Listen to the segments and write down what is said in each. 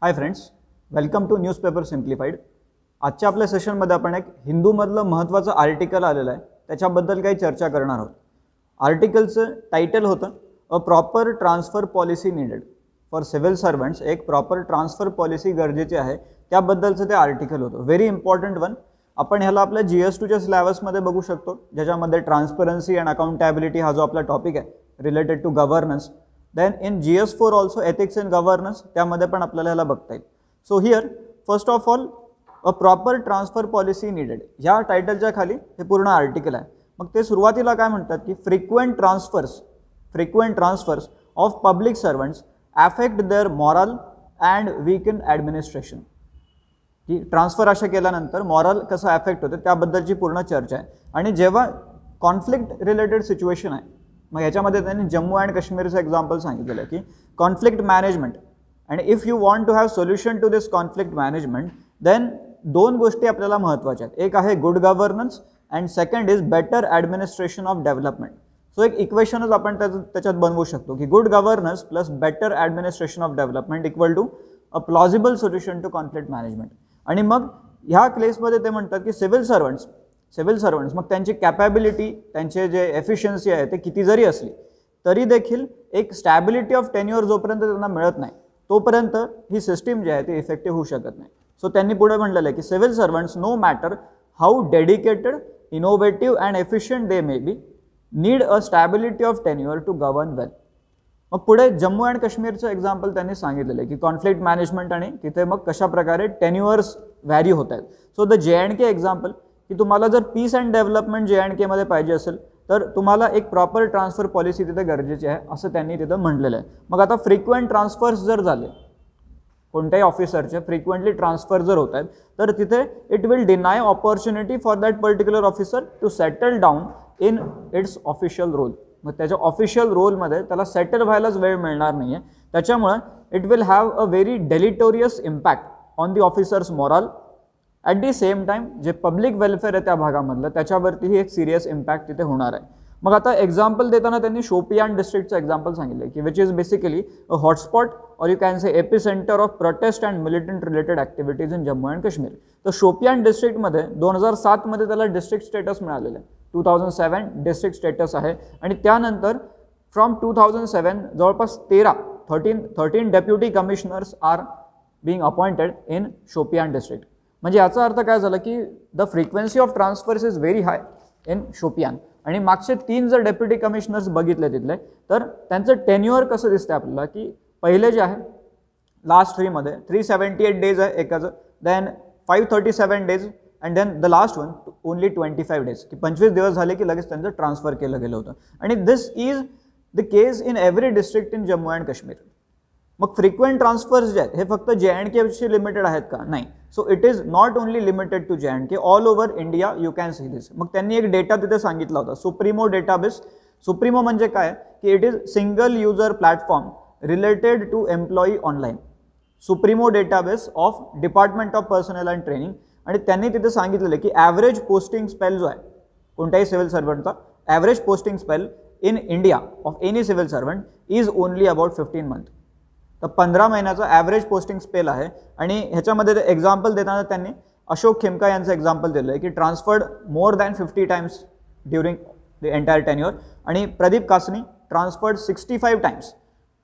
High friends, welcome to newspaper simplified. आजच्या आपल्या सेशनमध्ये आपण एक हिंदूमधलं महत्त्वाचं आर्टिकल आलेलं आहे, त्याच्याबद्दल काही चर्चा करणार आहोत। आर्टिकलचं टायटल होतं अ proper transfer policy needed for civil servants. एक प्रॉपर ट्रान्सफर पॉलिसी गरजेची आहे त्याबद्दलचं ते आर्टिकल होतं। Very important one. आपण ह्याला आपल्या GS2च्या सिलेबसमध्ये बघू शकतो, ज्याच्यामध्ये ट्रान्सपरन्सी अँड अकाउंटेबिलिटी हा जो आपला टॉपिक आहे related to governance. Then in GS4 also ethics in governance, त्यामध्ये पण आपल्याला ह्याला बघता येईल। So here first of all a proper transfer policy needed ह्या टायटलच्या खाली हे पूर्ण आर्टिकल आहे। मग ते सुरुवातीला काय म्हणतात की frequent transfers of public servants affect their morale and weaken administration. की ट्रान्सफर अशा केल्यानंतर मॉरल कसं अफेक्ट होतं त्याबद्दलची पूर्ण चर्चा आहे। आणि जेव्हा कॉन्फ्लिक्ट रिलेटेड सिच्युएशन आहे, मग याच्यामध्ये त्यांनी जम्मू अँड काश्मीरचं एक्झाम्पल सांगितलेलं आहे की कॉन्फ्लिक्ट मॅनेजमेंट, आणि if you want to have solution to this conflict management then दोन गोष्टी आपल्याला महत्त्वाच्या आहेत। एक आहे good governance and second is better administration of development. So एक इक्वेशनच आपण त्याच्यात बनवू शकतो की good governance plus better administration of development equal to a plausible solution to conflict management. आणि मग ह्या केसमध्ये ते म्हणतात की सिव्हिल सर्वंट्स मग त्यांची कॅपॅबिलिटी, त्यांचे जे एफिशियन्सी आहे ते किती जरी असली तरी देखील एक स्टॅबिलिटी ऑफ टेन्युअर जोपर्यंत त्यांना मिळत नाही तोपर्यंत ही सिस्टीम जी आहे ती इफेक्टिव्ह होऊ शकत नाही। सो त्यांनी पुढे म्हणलेलं आहे की civil servants no matter how dedicated, innovative and efficient they may be need a stability of tenure to govern well. मग पुढे जम्मू अँड काश्मीरचं एक्झाम्पल त्यांनी सांगितलेलं आहे की कॉन्फ्लिक्ट मॅनेजमेंट आणि तिथे मग कशा प्रकारे टेन्युअर्स व्हॅरी होत आहेत। सो द JNK एक्झाम्पल की तुम्हाला जर पीस अँड डेव्हलपमेंट JNK मध्ये पाहिजे असेल तर तुम्हाला एक प्रॉपर ट्रान्सफर पॉलिसी तिथे गरजेची आहे असं त्यांनी तिथं म्हटलेलं आहे। मग आता फ्रिक्वेंट ट्रान्सफर्स जर झाले, कोणत्याही ऑफिसरचे फ्रिक्वेंटली ट्रान्सफर जर होत आहेत तर तिथे it will deny opportunity for that particular officer to settle down in its official role. मग त्याच्या ऑफिशियल रोलमध्ये त्याला सेटल व्हायलाच वेळ मिळणार नाही आहे। त्याच्यामुळे it will have a very deleterious impact on the officers morale. At the same time जे पब्लिक वेलफेअर आहे त्या भागामधलं त्याच्यावरतीही एक सिरियस इम्पॅक्ट तिथे होणार आहे। मग आता एक्झाम्पल देताना त्यांनी शोपियान डिस्ट्रिक्टचं एक्झाम्पल सांगितलं की which is basically a hotspot or you can say epicentre of protest and militant related activities in Jammu and Kashmir. तर शोपियान डिस्ट्रिक्टमध्ये 2007 मध्ये त्याला डिस्ट्रिक्ट स्टेटस मिळालेलं आहे, 2007 डिस्ट्रिक्ट स्टेटस आहे। आणि त्यानंतर फ्रॉम 2007 जवळपास 13 deputy commissioners are being appointed in Shopian district. म्हणजे याचा अर्थ काय झाला की the frequency of transfers is very high in Shopian. आणि मागचे 3 जर डेप्युटी कमिशनर्स बघितले तिथले तर त्यांचं टेन्युअर कसं दिसतं आपल्याला की पहिले जे आहे लास्ट 3 मध्ये 378 डेज आहे एकाचं, then 537 days and then the last one only 25 days की 25 दिवस झाले की लगेच त्यांचं ट्रान्सफर केलं गेलं होतं। आणि this is the case in every district in Jammu and Kashmir. मग फ्रिक्वेंट ट्रान्सफर्स जे आहेत हे फक्त JNKशी लिमिटेड आहेत का? नाही। So it is not only limited to JNK, all over India you can see this. मग त्यांनी एक डेटा तिथे सांगितला होता, सुप्रीमो डेटाबेस। सुप्रीमो म्हणजे काय की it is single user platform related to employee online, supremo database of department of personnel and training. आणि त्यांनी तिथे सांगितलेलं की ॲव्हरेज पोस्टिंग स्पेल जो आहे कोणत्याही सिव्हिल सर्वंटचा, average posting spell in India of any civil servant is only about 15 month. तर 15 महिन्याचा ॲव्हरेज पोस्टिंग स्पेल आहे। आणि ह्याच्यामध्ये एक्झाम्पल देताना त्यांनी अशोक खेमका यांचं एक्झाम्पल दिलं आहे की transferred more than 50 times during the entire tenure. आणि प्रदीप कासनी ट्रान्सफर्ड 65 टाइम्स,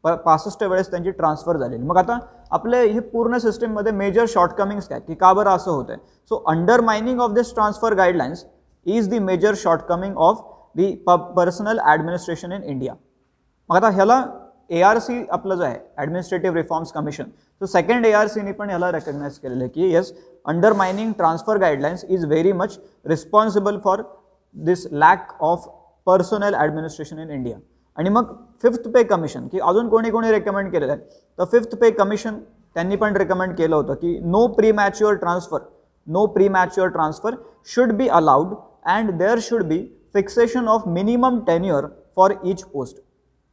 65 वेळेस त्यांची ट्रान्सफर झालेली। मग आता आपले हे पूर्ण सिस्टीममध्ये मेजर शॉर्टकमिंग्स काय की का बरं असं होतं आहे? So undermining of this transfer guidelines is the major shortcoming of the personnel administration in India. मग आता ह्याला ARC आपलं जो आहे administrative reforms commission, so second ARCनी पण ह्याला रेकग्नाइज केलेलं आहे की yes undermining transfer guidelines is very much responsible for this lack of personnel administration in India. आणि मग 5th पे कमिशन की अजून कोणी कोणी रेकमेंड केलेलं आहे, तर 5th पे कमिशन त्यांनी पण रेकमेंड केलं होतं की no premature transfer should be allowed and there should be fixation of minimum tenure for each post.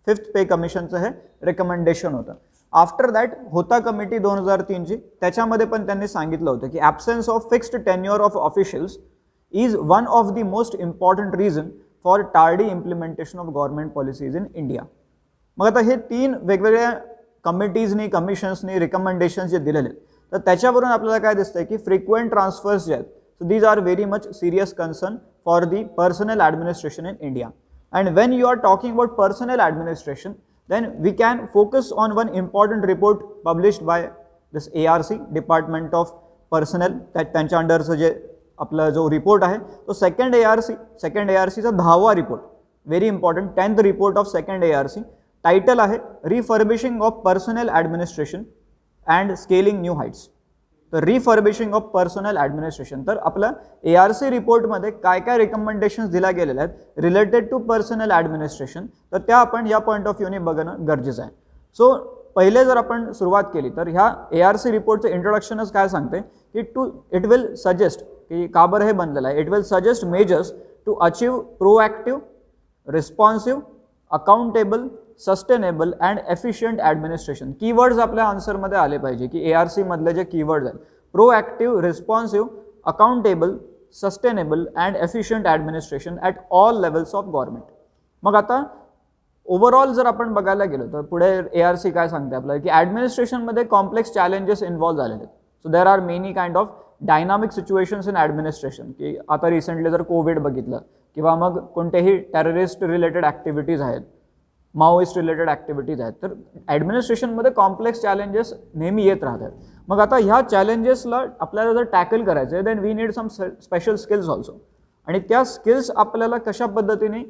5th pay कमिशनचं हे रेकमेंडेशन होतं। आफ्टर दॅट होता कमिटी 2003ची, त्याच्यामध्ये पण त्यांनी सांगितलं होतं की absence of fixed tenure of officials is one of the most important reason for tardy implementation of government policies in India. मग आता हे 3 वेगवेगळ्या कमिटीजनी कमिशन्सनी रिकमेंडेशन्स जे दिलेले आहेत तर त्याच्यावरून आपल्याला काय दिसतंय की फ्रिक्वेंट ट्रान्सफर्स जे आहेत so these are very much serious concern for the personnel administration in India. And when you are talking about personnel administration then we can focus on one important report published by this ARC Department of Personnel. त्यांच्या अंडरचं जे आपला जो report आहे तो second ARCचा 10वा report, very important 10th report of second ARC. Title आहे refurbishing of personnel administration and scaling new heights. तर रिफर्बिशिंग ऑफ पर्सनल ॲडमिनिस्ट्रेशन, तर आपल्या ARC रिपोर्टमध्ये काय काय रिकमेंडेशन्स दिल्या गेलेल्या आहेत रिलेटेड टू पर्सनल ॲडमिनिस्ट्रेशन, तर त्या आपण या पॉईंट ऑफ व्ह्यूने बघणं गरजेचं आहे. सो पहिले जर आपण सुरुवात केली तर ह्या ARC रिपोर्टचं इंट्रोडक्शनच काय सांगते की इट विल सजेस्ट की का बरं हे बनलेलं आहे, it will suggest measures to achieve proactive, responsive, accountable, sustainable and efficient administration. Keywords आपल्या आन्सरमध्ये आले पाहिजे की ARC मधले जे कीवर्ड्स आहेत proactive, responsive, accountable, sustainable and efficient administration at all levels of government. मग आता ओव्हरऑल जर आपण बघायला गेलो तर पुढे ARC काय सांगते आपल्याला की ॲडमिनिस्ट्रेशनमध्ये कॉम्प्लेक्स चॅलेंजेस इन्व्हॉल्व झालेले आहेत. So there are many kind of dynamic situations in administration, की आता रिसेंटली जर कोविड बघितलं किंवा मग कोणतेही टेररिस्ट रिलेटेड ॲक्टिव्हिटीज आहेत, माओइस्ट रिलेटेड ॲक्टिव्हिटीज आहेत, तर ॲडमिनिस्ट्रेशनमध्ये कॉम्प्लेक्स चॅलेंजेस नेहमी येत राहतात. मग आता ह्या चॅलेंजेसला आपल्याला जर टॅकल करायचं आहे then we need some special skills also, आणि त्या स्किल्स आपल्याला कशा पद्धतीने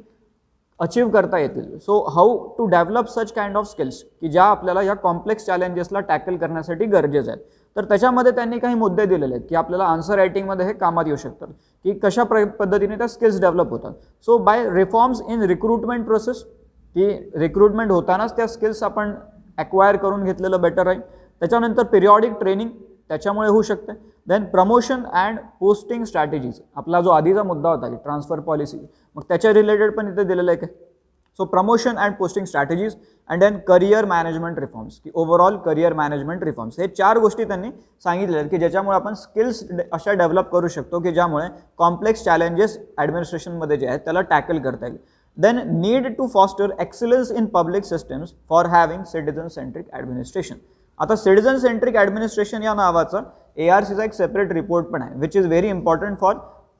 अचीव करता येतील. So how to develop such kind of skills की ज्या आपल्याला या कॉम्प्लेक्स चॅलेंजेसला टॅकल करण्यासाठी गरजेचं आहे. तर त्याच्यामध्ये त्यांनी काही मुद्दे दिलेले आहेत की आपल्याला आन्सर रायटिंगमध्ये हे कामात येऊ शकतात की कशा पद्धतीने त्या स्किल्स डेव्हलप होतात. So by reforms in recruitment process, की रिक्रुटमेंट होतानाच त्या स्किल्स आपण ॲक्वायर करून घेतलेलं बेटर आहे. त्याच्यानंतर पिरियॉडिक ट्रेनिंग त्याच्यामुळे होऊ शकते. Then promotion and posting strategies, आपला जो आधीचा मुद्दा होता की ट्रान्सफर पॉलिसी, मग त्याच्या रिलेटेड पण इथे दिलेलं आहे काय. So promotion and posting strategies and then career management reforms, की ओव्हरऑल करिअर मॅनेजमेंट रिफॉर्म्स, हे 4 गोष्टी त्यांनी सांगितलेल्या आहेत की ज्याच्यामुळे आपण स्किल्स अशा डेव्हलप करू शकतो की ज्यामुळे कॉम्प्लेक्स चॅलेंजेस ॲडमिनिस्ट्रेशनमध्ये जे आहेत त्याला टॅकल करता येईल. Then need to foster excellence in public systems for having citizen-centric administration. आता citizen-centric administration या नावाचा ARCचा एक सेपरेट रिपोर्ट पण आहे which is very important for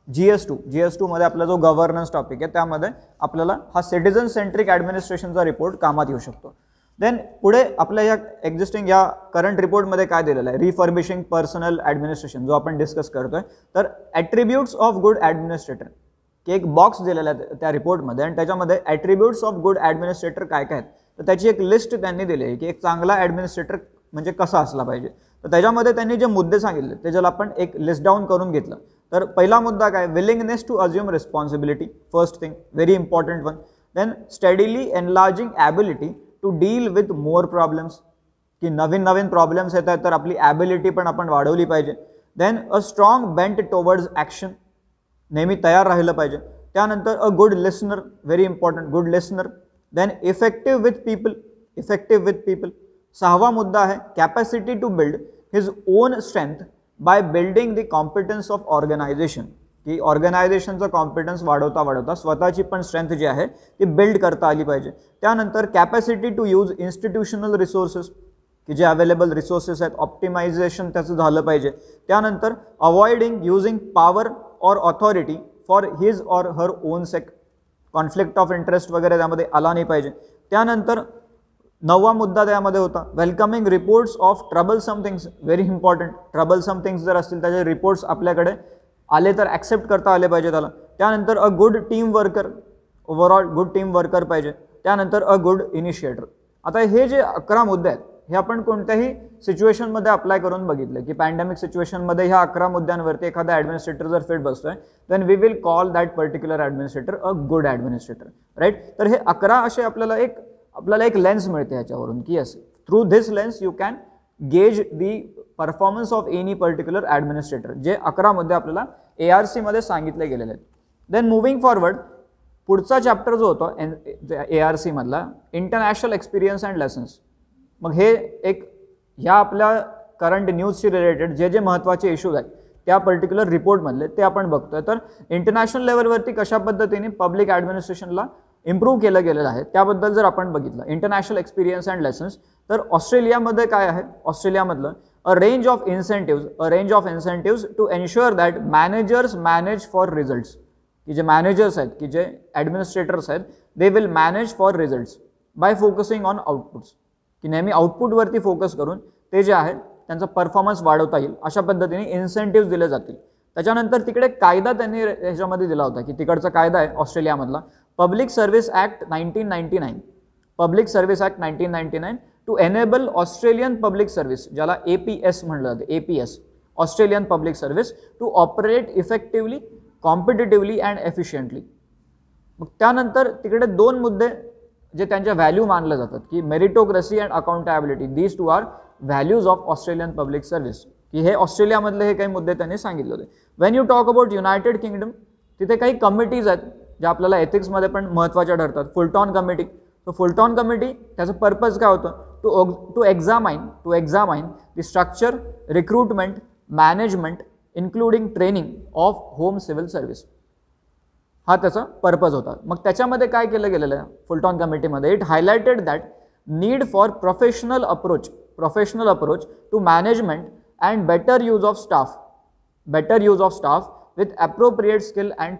GS2 मध्ये आपला जो गव्हर्नन्स टॉपिक आहे त्यामध्ये आपल्याला हा सिटिझन सेंट्रिक ॲडमिनिस्ट्रेशनचा रिपोर्ट कामात येऊ शकतो. देन पुढे आपल्या या एक्झिस्टिंग या करंट रिपोर्टमध्ये काय दिलेलं आहे, रिफर्बिशिंग पर्सनल ॲडमिनिस्ट्रेशन जो आपण डिस्कस करतोय, तर ॲट्रिब्यूट्स ऑफ गुड ॲडमिनिस्ट्रेटर, की एक बॉक्स दिलेला आहे त्या रिपोर्टमध्ये आणि त्याच्यामध्ये ॲट्रिब्यूट्स ऑफ गुड ॲडमिनिस्ट्रेटर काय काय आहेत तर त्याची एक लिस्ट त्यांनी दिली आहे की एक चांगला ॲडमिनिस्ट्रेटर म्हणजे कसा असला पाहिजे. तर त्याच्यामध्ये त्यांनी जे मुद्दे सांगितले ते ज्याला आपण एक लिस्ट डाऊन करून घेतलं. तर पहिला मुद्दा काय, willingness to assume responsibility, first thing very important one. Then steadily enlarging ability to deal with more problems, की नवीन नवीन प्रॉब्लेम्स येत आहेत तर आपली ॲबिलिटी पण आपण वाढवली पाहिजे. Then a strong bent towards action, नेहमी तयार राहिलं पाहिजे. त्यानंतर a good listener, very important, good listener. Then effective with people. 6वा मुद्दा आहे capacity to build his own strength by building the competence of organisation, की ऑर्गनायझेशनचा कॉम्पिटन्स वाढवता स्वतःची पण स्ट्रेंथ जी आहे ती बिल्ड करता आली पाहिजे. त्यानंतर capacity to use institutional resources, की जे अवेलेबल रिसोर्सेस आहेत ऑप्टिमायझेशन त्याचं झालं पाहिजे. त्यानंतर अवॉइडिंग युजिंग पॉवर और ऑथॉरिटी फॉर हिज और her own sec, conflict of interest वगैरे त्यामध्ये आला नाही पाहिजे. त्यानंतर 9वा मुद्दा त्यामध्ये होता welcoming reports of troublesome things, very important. Troublesome things जर असतील त्याचे रिपोर्ट्स आपल्याकडे आले तर ॲक्सेप्ट करता आले पाहिजे त्याला. त्यानंतर a good team worker, overall good team worker पाहिजे. त्यानंतर अ गुड इनिशिएटर. आता हे जे 11 मुद्दे आहेत हे आपण कोणत्याही सिच्युएशनमध्ये अप्लाय करून बघितलं की पॅन्डेमिक सिच्युएशनमध्ये ह्या 11 मुद्द्यांवरती एखादा ॲडमिनिस्ट्रेटर जर फिट बसतोय then we will call that particular administrator a good administrator, right. तर हे 11 असे आपल्याला एक लेन्स मिळते ह्याच्यावरून की yes through this lens you can gauge the performance of any particular administrator, जे 11 मुद्दे आपल्याला ARC मध्ये सांगितले गेलेले आहेत. देन मुव्हिंग फॉरवर्ड पुढचा चॅप्टर जो होता ARC मधला इंटरनॅशनल एक्सपिरियन्स अँड लेसन्स. मग हे एक ह्या आपल्या करंट न्यूजशी रिलेटेड जे जे महत्त्वाचे इश्यूज आहेत त्या पर्टिक्युलर रिपोर्टमधले ते आपण बघतोय. तर इंटरनॅशनल लेवलवरती कशा पद्धतीने पब्लिक ॲडमिनिस्ट्रेशनला इम्प्रूव्ह केलं गेलेलं आहे त्याबद्दल जर आपण बघितलं इंटरनॅशनल एक्सपिरियन्स अँड लेसन्स, तर ऑस्ट्रेलियामध्ये काय आहे, ऑस्ट्रेलियामधलं a range of incentives to ensure that managers manage for results, की जे मॅनेजर्स आहेत, की जे ॲडमिनिस्ट्रेटर्स आहेत, they will manage for results by focusing on outputs, की नेहमी आउटपुटवरती फोकस करून ते जे आहे त्यांचा परफॉर्मन्स वाढवता येईल अशा पद्धतीने इन्सेंटिव्ज दिले जातील. त्याच्यानंतर तिकडे कायदा त्यांनी ह्याच्यामध्ये दिला होता, की तिकडचा कायदा आहे ऑस्ट्रेलियामधला public service act 1999 to enable Australian public service, ज्याला APS म्हणलं जातं, APS Australian public service to operate effectively, competitively and efficiently. मग त्यानंतर तिकडे दोन मुद्दे जे त्यांच्या व्हॅल्यू मानले जातात, की meritocracy and accountability, these two are values of Australian public service, की हे ऑस्ट्रेलियामधले हे काही मुद्दे त्यांनी सांगितले होते. When you talk about United Kingdom, तिथे काही कमिटीज आहेत ज्या आपल्याला एथिक्समध्ये पण महत्त्वाच्या ठरतात. फुलटॉन कमिटी, तो फुलटॉन कमिटी त्याचं पर्पज काय होतं, to examine the structure, recruitment, management including training of home civil service, हा त्याचा पर्पज होता. मग त्याच्यामध्ये काय केलं गेलेलं आहे फुलटॉन कमिटीमध्ये, it highlighted that need for professional approach to management and better use of staff with appropriate skill and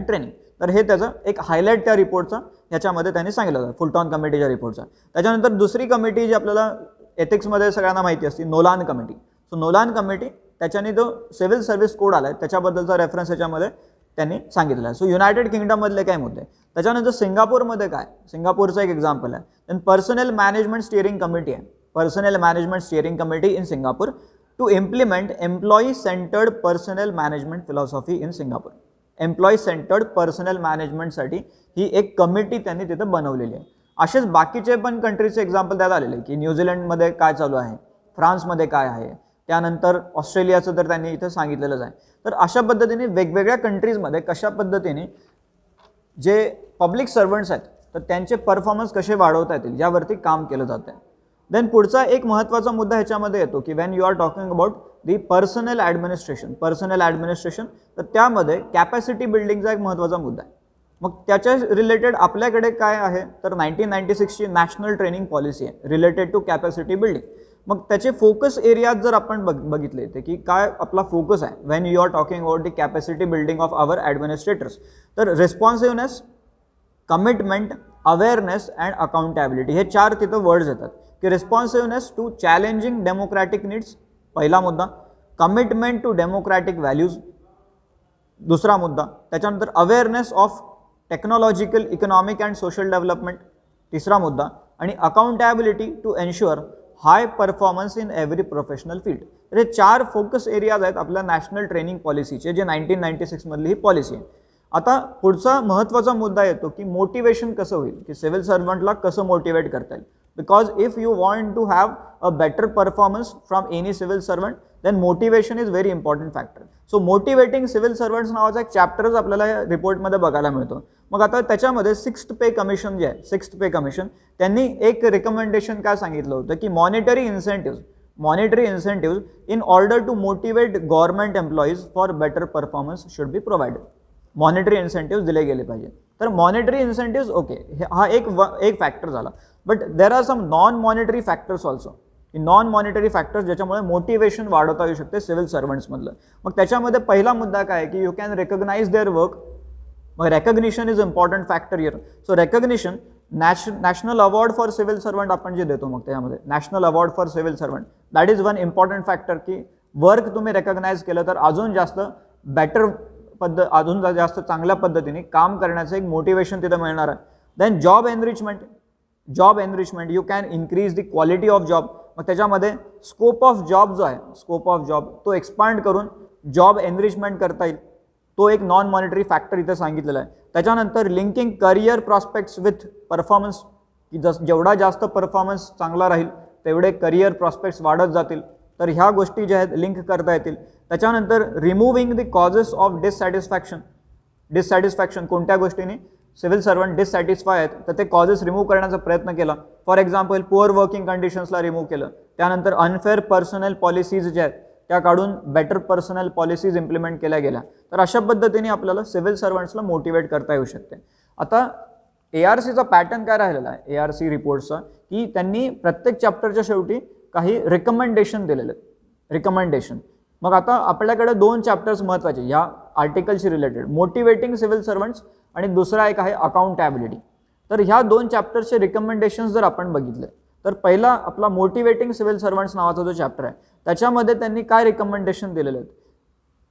training. तर हे त्याचं एक हायलाइट त्या रिपोर्टचा ह्याच्यामध्ये त्यांनी सांगितलं होतं फुलटॉन कमिटीच्या रिपोर्टचा. त्याच्यानंतर दुसरी कमिटी जी आपल्याला एथिक्समध्ये सगळ्यांना माहिती असते, Nolan committee. So Nolan committee त्याच्याने जो सिव्हिल सर्व्हिस कोड आला आहे त्याच्याबद्दलचा रेफरन्स याच्यामध्ये त्यांनी सांगितलेला आहे. सो युनायटेड किंगडममधले काय मुद्दे. त्याच्यानंतर सिंगापूरमध्ये काय, सिंगापूरचं एक एक्झाम्पल आहे. Then personnel management steering committee आहे, personnel management steering committee in Singapore to implement employee centred personnel management philosophy in Singapore. Employee centred personnel मॅनेजमेंटसाठी ही एक कमिटी त्यांनी तिथं बनवलेली आहे. असेच बाकीचे पण कंट्रीचे एक्झाम्पल त्यात आलेले, की न्यूझीलंडमध्ये काय चालू आहे, फ्रान्समध्ये काय आहे, त्यानंतर ऑस्ट्रेलियाचं तर त्यांनी इथं सांगितलेलंच आहे. तर अशा पद्धतीने वेगवेगळ्या कंट्रीजमध्ये कशा पद्धतीने जे पब्लिक सर्वंट्स आहेत तर त्यांचे परफॉर्मन्स कसे वाढवता येतील यावरती काम केलं जातं आहे. देन पुढचा एक महत्त्वाचा मुद्दा ह्याच्यामध्ये येतो, की when you are talking about the personnel administration, तर त्यामध्ये कॅपॅसिटी बिल्डिंगचा एक महत्त्वाचा मुद्दा आहे. मग त्याच्या रिलेटेड आपल्याकडे काय आहे तर 1996ची नॅशनल ट्रेनिंग पॉलिसी आहे रिलेटेड टू कॅपॅसिटी बिल्डिंग. मग त्याचे फोकस एरियाज जर आपण बघितले ते की काय आपला फोकस आहे when you are talking about the capacity building of our administrators, तर responsiveness, commitment, awareness and accountability हे चार तिथं वर्ड्स येतात. की responsiveness to challenging democratic needs पहिला मुद्दा, कमिटमेंट टू डेमोक्रॅटिक व्हॅल्यूज दुसरा मुद्दा, त्याच्यानंतर awareness of technological, economic and social development तिसरा मुद्दा, आणि accountability to ensure high performance in every professional field. तर हे चार फोकस एरियाज आहेत आपल्या नॅशनल ट्रेनिंग पॉलिसीचे, जे 1996 मधली ही पॉलिसी आहे. आता पुढचा महत्त्वाचा मुद्दा येतो की मोटिवेशन कसं होईल, की सिव्हिल सर्वंटला कसं मोटिवेट करता येईल. Because if you want to have a better performance from any civil servant then motivation is very important factor. So motivating civil servants नावाचा एक चॅप्टरच आपल्याला या रिपोर्टमध्ये बघायला मिळतो. मग आता त्याच्यामध्ये 6th पे कमिशन जे आहे, 6th पे कमिशन त्यांनी एक रिकमेंडेशन काय सांगितलं होतं की monetary incentives in order to motivate government employees for better performance should be provided. Monetary incentives दिले गेले पाहिजे. तर मॉनिटरी इन्सेंटिव्ज ओके, हा एक फॅक्टर झाला. But there are some non monetary factors also, non monetary factors ज्याच्यामुळे मोटिवेशन वाढवता येऊ शकते सिव्हिल सर्वंट्समधलं. मग त्याच्यामध्ये पहिला मुद्दा काय की you can recognise their work. मग recognition is important factor here. So recognition, national award for civil servant आपण जे देतो मग त्यामध्ये national award for civil servant, that is one important factor, की वर्क तुम्ही रेकग्नाइज केलं तर अजून जास्त बेटर अजून जास्त चांगल्या पद्धतीने काम करण्याचं एक मोटिवेशन तिथं मिळणार आहे. Then job enrichment, you can increase the quality of job. मग त्याच्यामध्ये स्कोप ऑफ जॉब जो आहे, स्कोप ऑफ जॉब तो एक्सपांड करून जॉब एनरिचमेंट करता येईल. तो एक नॉन मॉनिटरी फॅक्टर इथे सांगितलेला आहे. त्याच्यानंतर linking career prospects with performance, की जेवढा जास्त परफॉर्मन्स चांगला राहील तेवढे करिअर प्रॉस्पेक्ट्स वाढत जातील. तर ह्या गोष्टी ज्या आहेत लिंक करता येतील. त्याच्यानंतर removing the causes of dissatisfaction, कोणत्या गोष्टीने सिव्हिल सर्वंट डिससॅटिस्फाय आहेत तर ते कॉजेस रिमूव्ह करण्याचा प्रयत्न केला. फॉर एक्झाम्पल पुअर वर्किंग कंडिशन्सला रिमूव्ह केलं. त्यानंतर अनफेअर पर्सनल पॉलिसीज ज्या आहेत त्या काढून बेटर पर्सनल पॉलिसीज इम्प्लिमेंट केल्या गेल्या, तर अशा पद्धतीने आपल्याला सिव्हिल सर्वंट्सला मोटिवेट करता येऊ शकते. आता ARCचा पॅटर्न काय राहिलेला आहे ARC रिपोर्टचा, की त्यांनी प्रत्येक चॅप्टरच्या शेवटी काही रिकमेंडेशन दिलेले आहेत. रिकमेंडेशन मग आता आपल्याकडे 2 चॅप्टर्स महत्त्वाचे या आर्टिकलशी रिलेटेड, मोटिवेटिंग सिव्हिल सर्वंट्स आणि दुसरा एक आहे अकाउंटेबिलिटी. तर ह्या 2 चॅप्टर्सचे रिकमेंडेशन्स जर आपण बघितले तर पहिला आपला मोटिवेटिंग सिव्हिल सर्वंट्स नावाचा जो चॅप्टर आहे त्याच्यामध्ये त्यांनी काय रिकमेंडेशन दिलेले आहेत.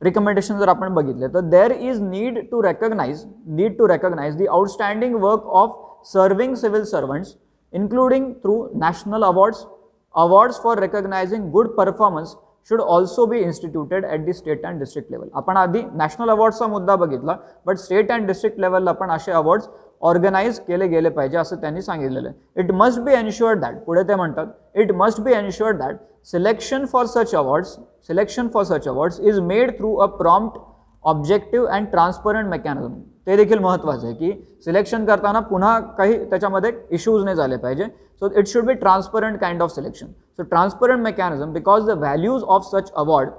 रिकमेंडेशन जर आपण बघितले तर there is need to recognise the outstanding work of serving civil servants including through national awards for recognising good performance should also be instituted at the state and district level. आपण आधी national अवॉर्ड्सचा मुद्दा बघितला, but state and district लेवलला पण असे awards organise केले गेले पाहिजे असं त्यांनी सांगितलेलं आहे. It must be ensured that, पुढे ते म्हणतात, it must be ensured that selection for such awards is made through a prompt, objective and transparent mechanism. ते देखील महत्त्वाचं आहे की सिलेक्शन करताना पुन्हा काही त्याच्यामध्ये इश्यूज नाही झाले पाहिजे. So it should B transparent kind of selection. So transparent mechanism because the values of such award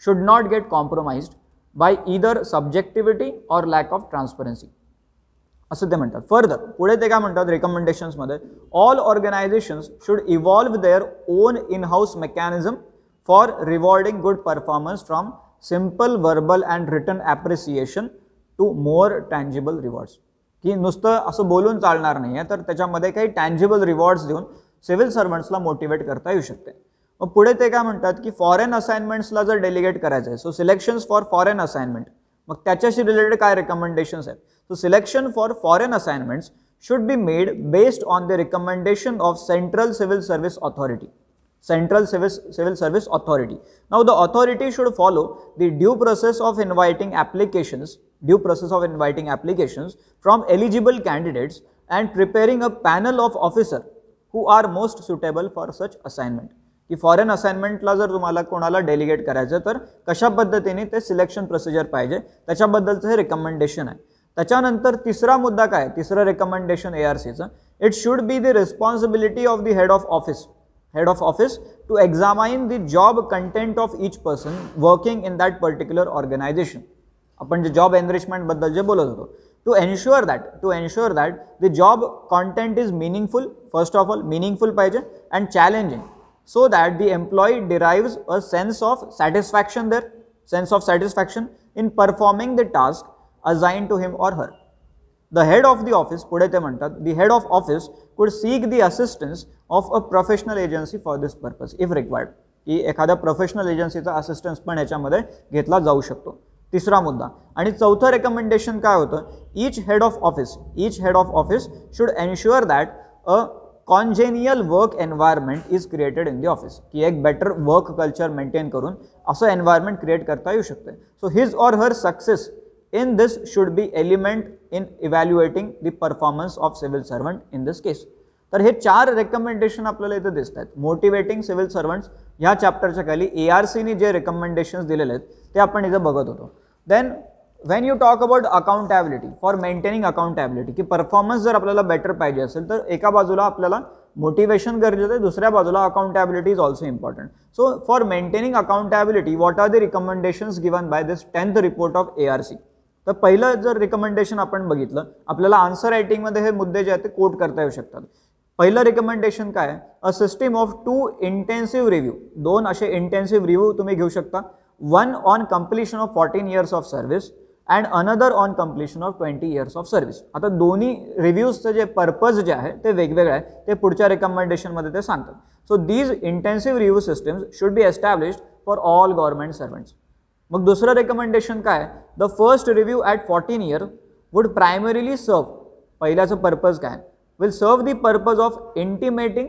should not get compromised by either subjectivity or lack of transparency. असं ते म्हणतात. फर्दर पुढे ते काय म्हणतात रिकमेंडेशन्स मध्ये, all organisations should evolve their own in house mechanism for rewarding good performance from simple verbal and written appreciation to more tangible rewards. की नुसतं असं बोलून चालणार नाही आहे, तर त्याच्यामध्ये काही टँजिबल रिवॉर्ड्स देऊन सिव्हिल सर्वंट्सला मोटिवेट करता येऊ शकते. मग पुढे ते काय म्हणतात की फॉरेन असाइनमेंट्सला जर डेलिगेट करायचं आहे, so selections for foreign assignment, मग त्याच्याशी रिलेटेड काय रिकमेंडेशन्स आहेत. So selection for foreign assignments should be made based on the recommendation of central civil service authority. Now the authority should follow the due process of inviting applications from eligible candidates and preparing a panel of officers who are most suitable for such assignment. की foreign असाइनमेंटला जर तुम्हाला कोणाला delegate करायचं तर कशा पद्धतीने ते selection procedure पाहिजे त्याच्याबद्दलचं हे रिकमेंडेशन आहे. त्याच्यानंतर तिसरा मुद्दा काय, तिसरं रिकमेंडेशन ARCचं, it should be the responsibility of the head of office to examine the job content of each person working in that particular organisation. आपण जे जॉब एनरिचमेंट बद्दल जे बोलत होतो, to ensure that the job content is meaningful, first of all meaningful पाहिजे and challenging, so that the employee derives a sense of satisfaction in performing the task assigned to him or her. The head of the office, पुढे ते म्हणतात, the head of office could seek the assistance of a professional agency for this purpose if required. की एखाद्या professional एजन्सीचा assistance पण याच्यामध्ये घेतला जाऊ शकतो. तिसरा मुद्दा. आणि चौथं रेकमेंडेशन काय होतं, each head of office should ensure that a congenial work environment is created in the office. की एक बेटर वर्क कल्चर मेंटेन करून असं एन्व्हायरमेंट क्रिएट करता येऊ शकते. So his or her success in this should be element in evaluating the performance of civil servant in this case. तर हे 4 recommendation आपल्याला इथे दिसत आहेत. मोटिवेटिंग सिव्हिल सर्वंट्स ह्या चॅप्टरच्या खाली ARCने जे रेकमेंडेशन्स दिलेले आहेत ते आपण इथे बघत होतो. Then when you talk about accountability, for maintaining accountability, की परफॉर्मन्स जर आपल्याला बेटर पाहिजे असेल तर एका बाजूला आपल्याला मोटिवेशन गरजेचं आहे, दुसऱ्या बाजूला accountability is also important. So for maintaining accountability what are the recommendations given by this 10th report of ARC. तर पहिलं जर रिकमेंडेशन आपण बघितलं, आपल्याला आन्सर रायटिंगमध्ये हे मुद्दे जे आहेत ते कोट करता येऊ शकतात. पहिलं रिकमेंडेशन काय, अ सिस्टीम ऑफ 2 इंटेन्सिव्ह रिव्ह्यू, 2 असे इंटेन्सिव्ह रिव्ह्यू तुम्ही घेऊ शकता. One on completion of 14 years of service and another on completion of 20 years of service. आता दोन्ही रिव्ह्यूजचं जे पर्पज जे आहे ते वेगवेगळं आहे, ते पुढच्या रिकमेंडेशनमध्ये ते सांगतात. So these intensive review systems should be established for all government servants. मग दुसरं रिकमेंडेशन काय, the first review at 14 years would primarily serve, पहिल्याचं पर्पज काय, will serve the purpose of intimating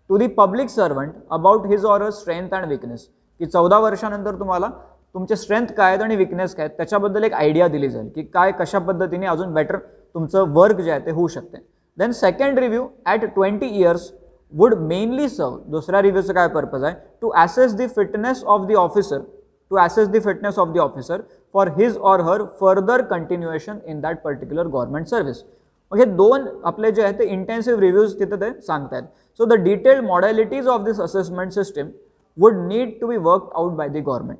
to the public servant about his or her strength and weakness. की 14 वर्षानंतर तुम्हाला तुमचे strength काय आहेत आणि विकनेस काय आहेत त्याच्याबद्दल एक आयडिया दिली जाईल की काय कशा पद्धतीने अजून बेटर तुमचं वर्क जे आहे ते होऊ शकते. Then second review at 20 years would mainly serve, दुसऱ्या रिव्ह्यूचं काय पर्पज आहे, to assess the fitness of the officer for his or her further continuation in that particular government service. मग हे 2 आपले जे आहेत ते इंटेन्सिव्ह रिव्ह्यूज तिथे ते सांगतायत. So the detailed modalities of this assessment system would need to be work out by the government.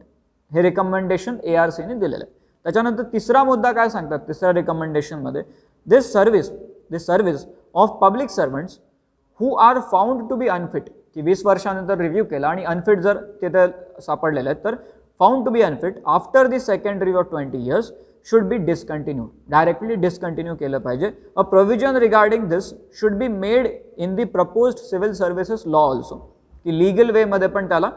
हे रिकमेंडेशन ARCने दिलेलं आहे. त्याच्यानंतर तिसरा मुद्दा काय सांगतात तिसऱ्या रिकमेंडेशनमध्ये, this service of public servants who are found to be unfit, की 20 वर्षानंतर रिव्ह्यू केला आणि अनफिट जर तिथे सापडलेले आहेत तर found to be unfit after the second review of 20 years should be discontinued, directly discontinue केलं पाहिजे. A provision regarding this should be made in the proposed civil services law also, की लीगल वेमध्ये पण त्याला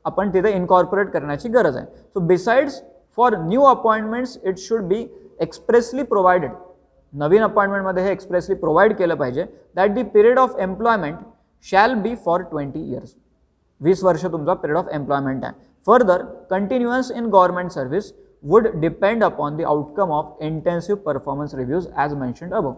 आपण तिथे इन्कॉर्पोरेट करण्याची गरज आहे. So besides for new appointments it should be expressly provided, नवीन अपॉइंटमेंटमध्ये हे एक्सप्रेसली प्रोव्हाइड केलं पाहिजे that the period of employment shall be for 20 years, 20 वर्ष तुमचा पिरियड ऑफ एम्प्लॉयमेंट आहे. Further continuance in government service would depend upon the outcome of intensive performance reviews as mentioned above.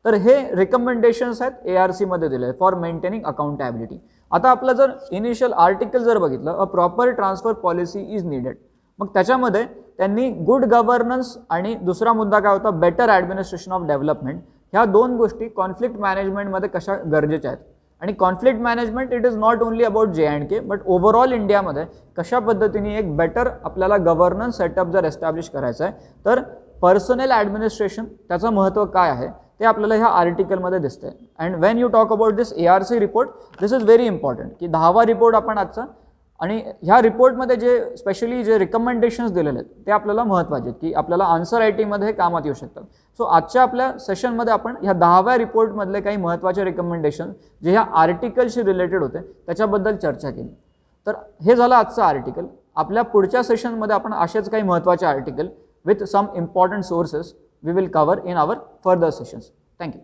तर हे recommendations आहेत ARC मध्ये दिले for maintaining accountability. आता आपलं जर इनिशियल आर्टिकल जर बघितलं, अ proper transfer policy is needed, मग त्याच्यामध्ये त्यांनी गुड गव्हर्नन्स आणि दुसरा मुद्दा काय होता बेटर ॲडमिनिस्ट्रेशन ऑफ डेव्हलपमेंट, ह्या दोन गोष्टी कॉन्फ्लिक्ट मॅनेजमेंटमध्ये कशा गरजेच्या आहेत. आणि conflict management it is not only about J&K but overall इंडियामध्ये कशा पद्धतीने एक बेटर आपल्याला गव्हर्नन्स सेटअप जर एस्टॅब्लिश करायचं आहे तर पर्सनल ॲडमिनिस्ट्रेशन त्याचं महत्त्व काय आहे ते आपल्याला ह्या आर्टिकलमध्ये दिसतंय. And when you talk about this ARC report, this is very important, की 10वा रिपोर्ट आपण आजचा, आणि ह्या रिपोर्टमध्ये जे स्पेशली जे रिकमेंडेशन्स दिलेले आहेत ते आपल्याला महत्त्वाचे आहेत, की आपल्याला आन्सर रायटिंगमध्ये हे कामात येऊ शकतात. सो आजच्या आपल्या सेशनमध्ये आपण ह्या 10व्या रिपोर्टमधले काही महत्त्वाचे रिकमेंडेशन जे ह्या आर्टिकलशी रिलेटेड होते त्याच्याबद्दल चर्चा केली. तर हे झालं आजचं आर्टिकल. आपल्या पुढच्या सेशनमध्ये आपण असेच काही महत्त्वाचे article with some important sources we will cover in our further sessions. Thank you.